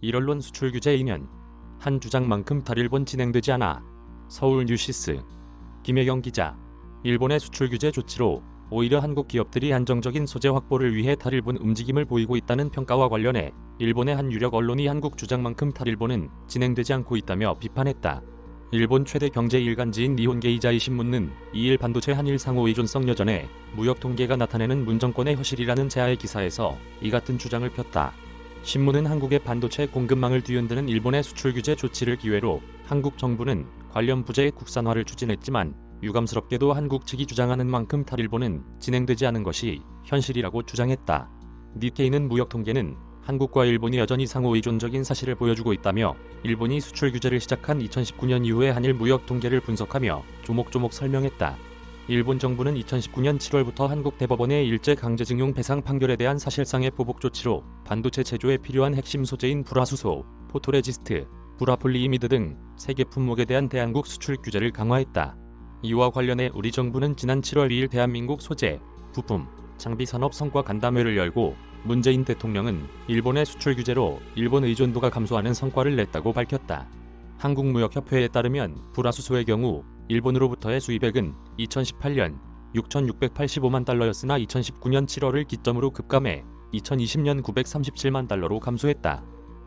일언론 수출 규제 2년. 한 주장만큼 탈일본 진행되지 않아. 서울 뉴시스. 김혜경 기자. 일본의 수출 규제 조치로 오히려 한국 기업들이 안정적인 소재 확보를 위해 탈일본 움직임을 보이고 있다는 평가와 관련해 일본의 한 유력 언론이 한국 주장만큼 탈일본은 진행되지 않고 있다며 비판했다. 일본 최대 경제 일간지인 니혼게이자이 신문은 2일 반도체 한일 상호 의존성 여전에 무역 통계가 나타내는 문정권의 허실이라는 제아의 기사에서 이 같은 주장을 폈다. 신문은 한국의 반도체 공급망을 뒤흔드는 일본의 수출 규제 조치를 기회로 한국 정부는 관련 부재의 국산화를 추진했지만 유감스럽게도 한국 측이 주장하는 만큼 탈일본은 진행되지 않은 것이 현실이라고 주장했다. 니케이는 무역 통계는 한국과 일본이 여전히 상호 의존적인 사실을 보여주고 있다며 일본이 수출 규제를 시작한 2019년 이후의 한일 무역 통계를 분석하며 조목조목 설명했다. 일본 정부는 2019년 7월부터 한국 대법원의 일제강제징용 배상 판결에 대한 사실상의 보복 조치로 반도체 제조에 필요한 핵심 소재인 불화수소, 포토레지스트, 불화폴리이미드 등 세계 품목에 대한 대한국 수출 규제를 강화했다. 이와 관련해 우리 정부는 지난 7월 2일 대한민국 소재, 부품, 장비 산업 성과 간담회를 열고 문재인 대통령은 일본의 수출 규제로 일본 의존도가 감소하는 성과를 냈다고 밝혔다. 한국무역협회에 따르면 불화수소의 경우 일본으로부터의 수입액은 2018년 6,685만 달러였으나 2019년 7월을 기점으로 급감해 2020년 937만 달러로 감소했다.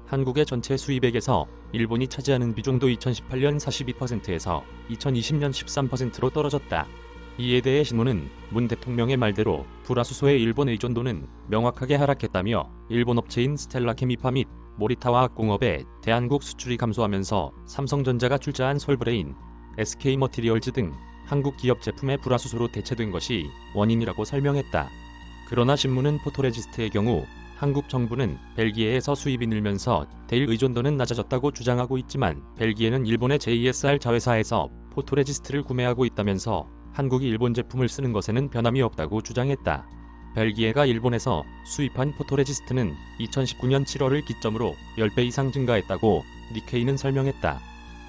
한국의 전체 수입액에서 일본이 차지하는 비중도 2018년 42%에서 2020년 13%로 떨어졌다. 이에 대해 신문은 문 대통령의 말대로 불화수소의 일본 의존도는 명확하게 하락했다며 일본 업체인 스텔라케미파 및 모리타화학공업의 대한국 수출이 감소하면서 삼성전자가 출자한 솔브레인, SK머티리얼즈 등 한국 기업 제품의 불화수소로 대체된 것이 원인이라고 설명했다. 그러나 신문은 포토레지스트의 경우 한국 정부는 벨기에에서 수입이 늘면서 대일 의존도는 낮아졌다고 주장하고 있지만 벨기에는 일본의 JSR 자회사에서 포토레지스트를 구매하고 있다면서 한국이 일본 제품을 쓰는 것에는 변함이 없다고 주장했다. 벨기에가 일본에서 수입한 포토레지스트는 2019년 7월을 기점으로 10배 이상 증가했다고 니케이는 설명했다.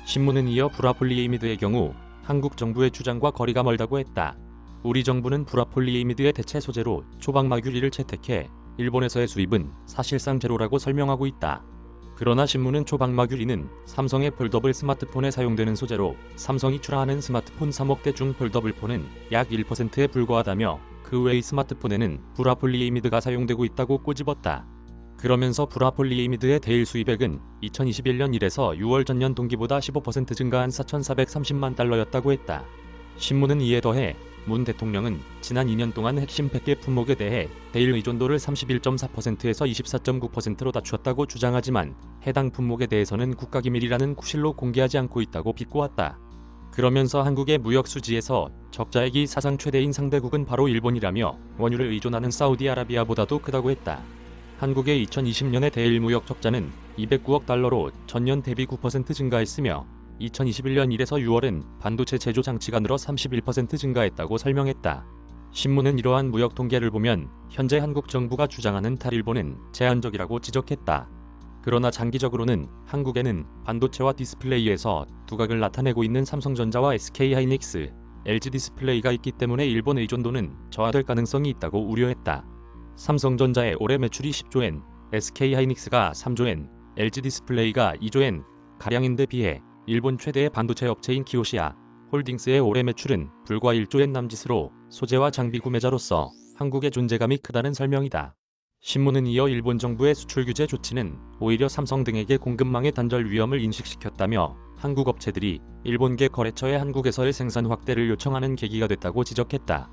신문은 이어 불화폴리이미드의 경우 한국 정부의 주장과 거리가 멀다고 했다. 우리 정부는 불화폴리이미드의 대체 소재로 초박마규리를 채택해 일본에서의 수입은 사실상 제로라고 설명하고 있다. 그러나 신문은 초박마규리는 삼성의 폴더블 스마트폰에 사용되는 소재로 삼성이 출하하는 스마트폰 3억 대 중 폴더블 폰은 약 1%에 불과하다며 그 외의 스마트폰에는 불화폴리이미드가 사용되고 있다고 꼬집었다. 그러면서 불화폴리이미드의 대일 수입액은 2021년 1에서 6월 전년 동기보다 15% 증가한 4,430만 달러였다고 했다. 신문은 이에 더해 문 대통령은 지난 2년 동안 핵심 100개 품목에 대해 대일 의존도를 31.4%에서 24.9%로 낮췄다고 주장하지만 해당 품목에 대해서는 국가기밀이라는 구실로 공개하지 않고 있다고 비꼬았다. 그러면서 한국의 무역 수지에서 적자액이 사상 최대인 상대국은 바로 일본이라며 원유를 의존하는 사우디아라비아보다도 크다고 했다. 한국의 2020년의 대일 무역 적자는 209억 달러로 전년 대비 9% 증가했으며 2021년 1에서 6월은 반도체 제조 장치가 늘어 31% 증가했다고 설명했다. 신문은 이러한 무역 통계를 보면 현재 한국 정부가 주장하는 탈일본은 제한적이라고 지적했다. 그러나 장기적으로는 한국에는 반도체와 디스플레이에서 두각을 나타내고 있는 삼성전자와 SK하이닉스, LG디스플레이가 있기 때문에 일본 의존도는 저하될 가능성이 있다고 우려했다. 삼성전자의 올해 매출이 10조엔, SK하이닉스가 3조엔, LG디스플레이가 2조엔 가량인데 비해 일본 최대의 반도체 업체인 키오시아 홀딩스의 올해 매출은 불과 1조엔 남짓으로 소재와 장비 구매자로서 한국의 존재감이 크다는 설명이다. 신문은 이어 일본 정부의 수출 규제 조치는 오히려 삼성 등에게 공급망의 단절 위험을 인식시켰다며 한국 업체들이 일본계 거래처에 한국에서의 생산 확대를 요청하는 계기가 됐다고 지적했다.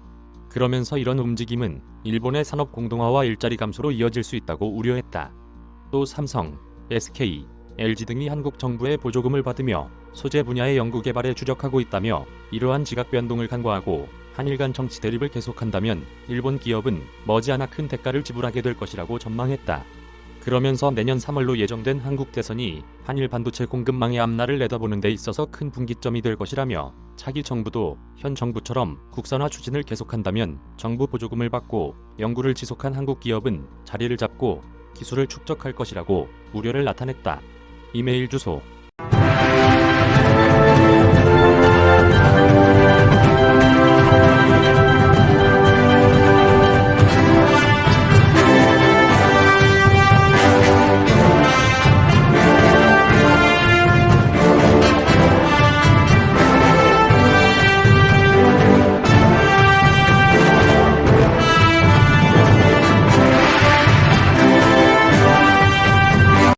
그러면서 이런 움직임은 일본의 산업 공동화와 일자리 감소로 이어질 수 있다고 우려했다. 또 삼성, SK, LG 등이 한국 정부의 보조금을 받으며 소재 분야의 연구개발에 주력하고 있다며 이러한 지각 변동을 간과하고 한일 간 정치 대립을 계속한다면 일본 기업은 머지않아 큰 대가를 지불하게 될 것이라고 전망했다. 그러면서 내년 3월로 예정된 한국 대선이 한일 반도체 공급망의 앞날을 내다보는 데 있어서 큰 분기점이 될 것이라며 차기 정부도 현 정부처럼 국산화 추진을 계속한다면 정부 보조금을 받고 연구를 지속한 한국 기업은 자리를 잡고 기술을 축적할 것이라고 우려를 나타냈다. 이메일 주소